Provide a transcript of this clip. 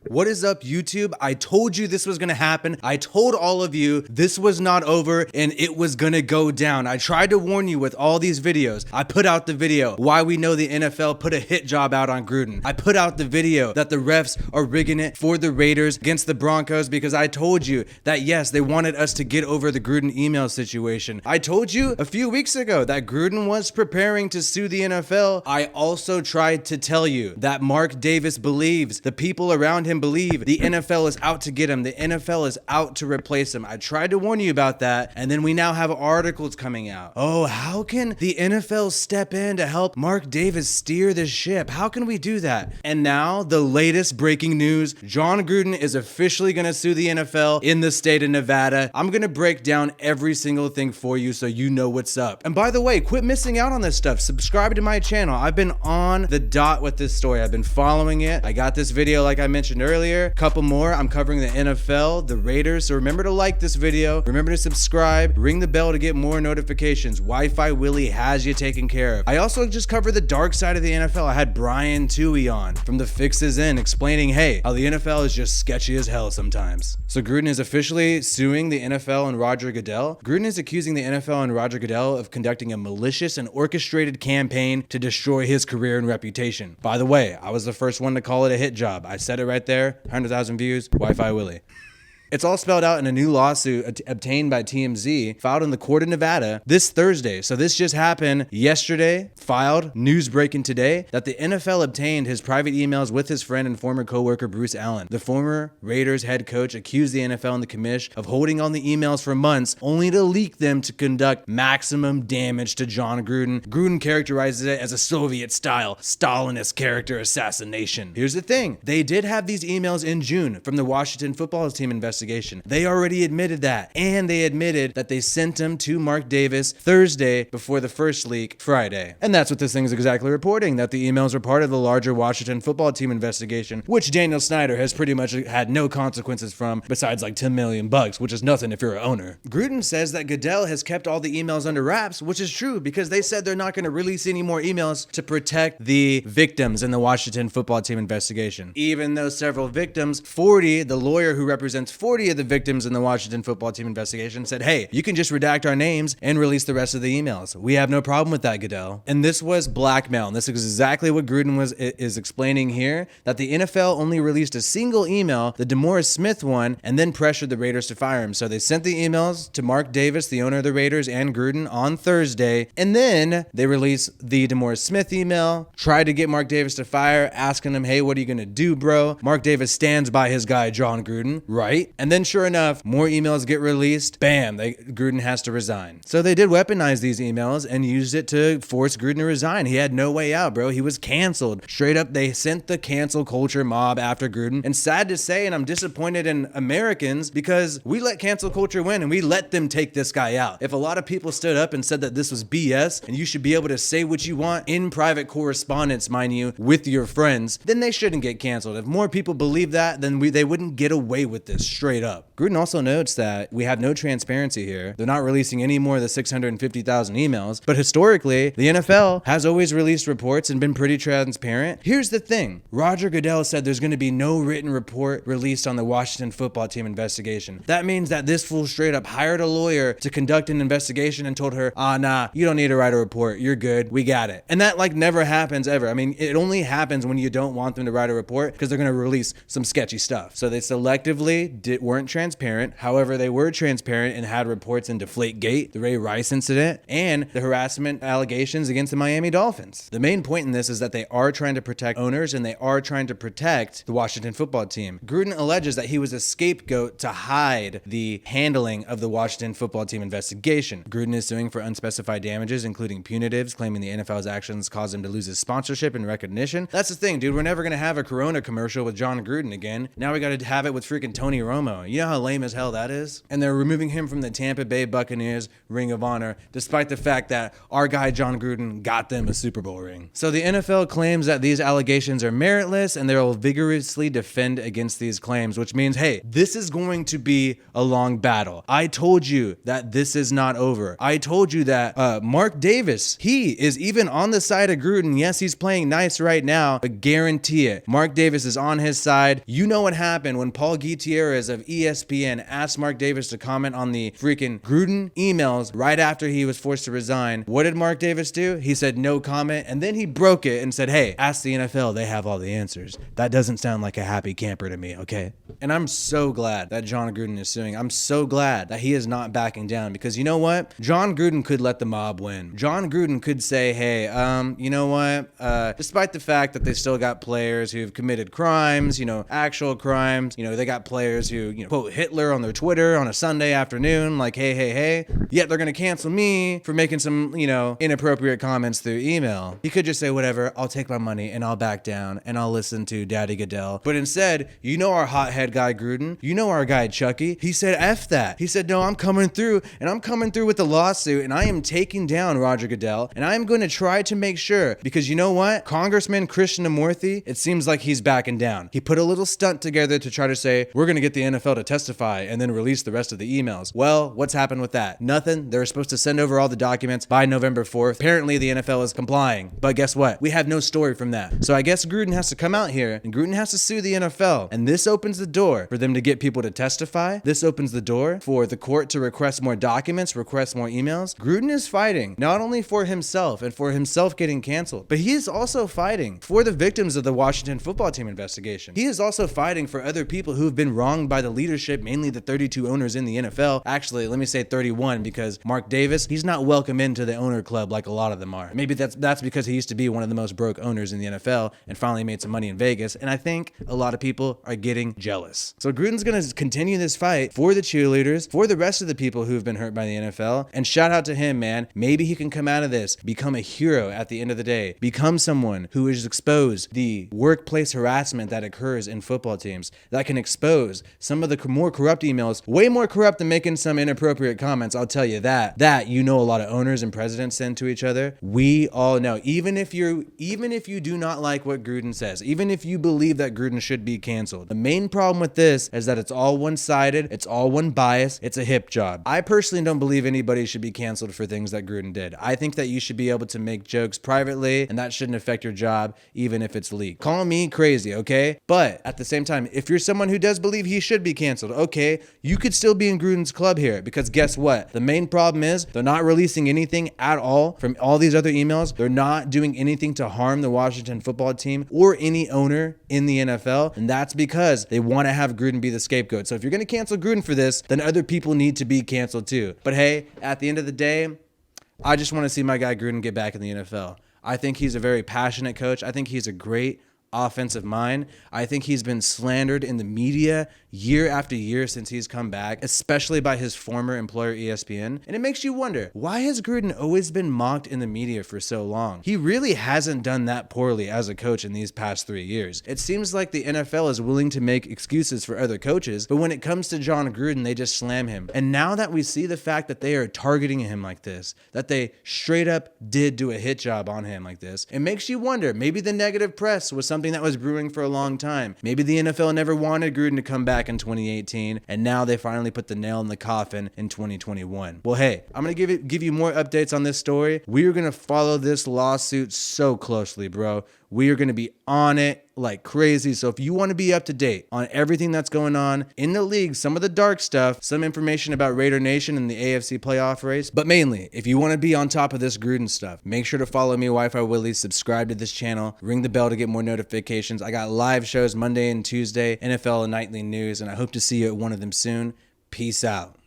What is up, YouTube? I told you this was gonna happen. I told all of you this was not over and it was gonna go down. I tried to warn you with all these videos. I put out the video why we know the NFL put a hit job out on Gruden. I put out the video that the refs are rigging it for the Raiders against the Broncos because I told you that yes, they wanted us to get over the Gruden email situation. I told you a few weeks ago that Gruden was preparing to sue the NFL. I also tried to tell you that Mark Davis believes, the people around him believe, the NFL is out to get him. The NFL is out to replace him. I tried to warn you about that, and then we now have articles coming out. Oh, how can the NFL step in to help Mark Davis steer the ship? How can we do that? And now the latest breaking news, Jon Gruden is officially going to sue the NFL in the state of Nevada. I'm going to break down every single thing for you so you know what's up. And by the way, quit missing out on this stuff. Subscribe to my channel. I've been on the dot with this story. I've been following it. I got this video like I mentioned earlier. Couple more. I'm covering the NFL, the Raiders. So remember to like this video. Remember to subscribe. Ring the bell to get more notifications. Wi-Fi Willie has you taken care of. I also just covered the dark side of the NFL. I had Brian Toohey on from the Fixes In explaining, hey, how the NFL is just sketchy as hell sometimes. So Gruden is officially suing the NFL and Roger Goodell. Gruden is accusing the NFL and Roger Goodell of conducting a malicious and orchestrated campaign to destroy his career and reputation. By the way, I was the first one to call it a hit job. I said it right there. 100,000 views. Wi-Fi Willie. It's all spelled out in a new lawsuit obtained by TMZ, filed in the court of Nevada this Thursday. So this just happened yesterday, filed, news breaking today, that the NFL obtained his private emails with his friend and former coworker Bruce Allen. The former Raiders head coach accused the NFL and the commish of holding on the emails for months, only to leak them to conduct maximum damage to Jon Gruden. Gruden characterizes it as a Soviet-style, Stalinist character assassination. Here's the thing. They did have these emails in June from the Washington football team investigation. They already admitted that, and they admitted that they sent them to Mark Davis Thursday before the first leak Friday. And that's what this thing is exactly reporting, that the emails are part of the larger Washington football team investigation, which Daniel Snyder has pretty much had no consequences from besides like $10 million, which is nothing if you're an owner. Gruden says that Goodell has kept all the emails under wraps, which is true because they said they're not going to release any more emails to protect the victims in the Washington football team investigation. Even though several victims, 40, the lawyer who represents 40 of the victims in the Washington football team investigation said, hey, you can just redact our names and release the rest of the emails. We have no problem with that, Goodell. And this was blackmail. And this is exactly what Gruden is explaining here, that the NFL only released a single email, the DeMaurice Smith one, and then pressured the Raiders to fire him. So they sent the emails to Mark Davis, the owner of the Raiders, and Gruden on Thursday. And then they released the DeMaurice Smith email, tried to get Mark Davis to fire, asking him, hey, what are you going to do, bro? Mark Davis stands by his guy, Jon Gruden, right? And then sure enough, more emails get released. Bam, Gruden has to resign. So they did weaponize these emails and used it to force Gruden to resign. He had no way out, bro. He was canceled. Straight up, they sent the cancel culture mob after Gruden. And sad to say, and I'm disappointed in Americans because we let cancel culture win and we let them take this guy out. If a lot of people stood up and said that this was BS and you should be able to say what you want in private correspondence, mind you, with your friends, then they shouldn't get canceled. If more people believe that, then they wouldn't get away with this straight up. Gruden also notes that we have no transparency here. They're not releasing any more of the 650,000 emails, but historically, the NFL has always released reports and been pretty transparent. Here's the thing. Roger Goodell said there's going to be no written report released on the Washington football team investigation. That means that this fool straight up hired a lawyer to conduct an investigation and told her, nah, you don't need to write a report. You're good. We got it. And that like never happens ever. I mean, it only happens when you don't want them to write a report because they're going to release some sketchy stuff. So they selectively weren't transparent. However, they were transparent and had reports in Deflategate, the Ray Rice incident, and the harassment allegations against the Miami Dolphins. The main point in this is that they are trying to protect owners and they are trying to protect the Washington football team. Gruden alleges that he was a scapegoat to hide the handling of the Washington football team investigation. Gruden is suing for unspecified damages, including punitives, claiming the NFL's actions caused him to lose his sponsorship and recognition. That's the thing, dude. We're never going to have a Corona commercial with Jon Gruden again. Now we got to have it with freaking Tony Romo. promo. You know how lame as hell that is? And they're removing him from the Tampa Bay Buccaneers Ring of Honor, despite the fact that our guy Jon Gruden got them a Super Bowl ring. So the NFL claims that these allegations are meritless, and they'll vigorously defend against these claims, which means, hey, this is going to be a long battle. I told you that this is not over. I told you that Mark Davis, he is even on the side of Gruden. Yes, he's playing nice right now, but guarantee it, Mark Davis is on his side. You know what happened when Paul Gutierrez of ESPN asked Mark Davis to comment on the freaking Gruden emails right after he was forced to resign. What did Mark Davis do? He said no comment, and then he broke it and said, hey, ask the NFL, they have all the answers. That doesn't sound like a happy camper to me, okay? And I'm so glad that Jon Gruden is suing. I'm so glad that he is not backing down, because you know what? Jon Gruden could let the mob win. Jon Gruden could say, hey, you know what? Despite the fact that they still got players who've committed crimes, actual crimes, they got players who, quote Hitler on their Twitter on a Sunday afternoon, like, hey, yet they're going to cancel me for making some, inappropriate comments through email. He could just say, whatever, I'll take my money and I'll back down and I'll listen to Daddy Goodell. But instead, our hothead guy Gruden, our guy Chucky, he said, F that. He said, no, I'm coming through, and I'm coming through with the lawsuit, and I am taking down Roger Goodell, and I'm going to try to make sure, because you know what? Congressman Christian Amorthi, it seems like he's backing down. He put a little stunt together to try to say, we're going to get the NFL to testify and then release the rest of the emails. Well, what's happened with that? Nothing. They were supposed to send over all the documents by November 4th. Apparently, the NFL is complying. But guess what? We have no story from that. So I guess Gruden has to come out here, and Gruden has to sue the NFL. And this opens the door for them to get people to testify. This opens the door for the court to request more documents, request more emails. Gruden is fighting not only for himself and for himself getting canceled, but he is also fighting for the victims of the Washington football team investigation. He is also fighting for other people who have been wronged by the leadership, mainly the 32 owners in the NFL. Actually, let me say 31, because Mark Davis, he's not welcome into the owner club like a lot of them are. Maybe that's because he used to be one of the most broke owners in the NFL and finally made some money in Vegas, and I think a lot of people are getting jealous. So Gruden's going to continue this fight for the cheerleaders, for the rest of the people who have been hurt by the NFL, and shout out to him, man. Maybe he can come out of this, become a hero at the end of the day, become someone who is exposed the workplace harassment that occurs in football teams, that can expose some of the more corrupt emails, way more corrupt than making some inappropriate comments. I'll tell you that a lot of owners and presidents send to each other. We all know, even if you do not like what Gruden says, even if you believe that Gruden should be canceled, the main problem with this is that it's all one-sided, it's all one bias, it's a hip job. I personally don't believe anybody should be canceled for things that Gruden did. I think that you should be able to make jokes privately, and that shouldn't affect your job, even if it's leaked. Call me crazy, okay? But at the same time, if you're someone who does believe he should be canceled, okay, you could still be in Gruden's club here, because guess what? The main problem is they're not releasing anything at all from all these other emails. They're not doing anything to harm the Washington football team or any owner in the NFL, and that's because they want to have Gruden be the scapegoat. So if you're going to cancel Gruden for this, then other people need to be canceled too. But hey, at the end of the day, I just want to see my guy Gruden get back in the NFL. I think he's a very passionate coach. I think he's a great offensive mind. I think he's been slandered in the media year after year since he's come back, especially by his former employer ESPN. And it makes you wonder, why has Gruden always been mocked in the media for so long? He really hasn't done that poorly as a coach in these past 3 years. It seems like the NFL is willing to make excuses for other coaches, but when it comes to Jon Gruden, they just slam him. And now that we see the fact that they are targeting him like this, that they straight up did do a hit job on him like this, it makes you wonder, maybe the negative press was something that was brewing for a long time. Maybe the NFL never wanted Gruden to come back in 2018, and now they finally put the nail in the coffin in 2021. Well, hey, I'm going to give you more updates on this story. We are going to follow this lawsuit so closely, bro. We are going to be on it like crazy. So if you want to be up to date on everything that's going on in the league, some of the dark stuff, some information about Raider Nation and the AFC playoff race, but mainly, if you want to be on top of this Gruden stuff, make sure to follow me, Wi-Fi Willie, subscribe to this channel, ring the bell to get more notifications. I got live shows Monday and Tuesday, NFL and nightly news, and I hope to see you at one of them soon. Peace out.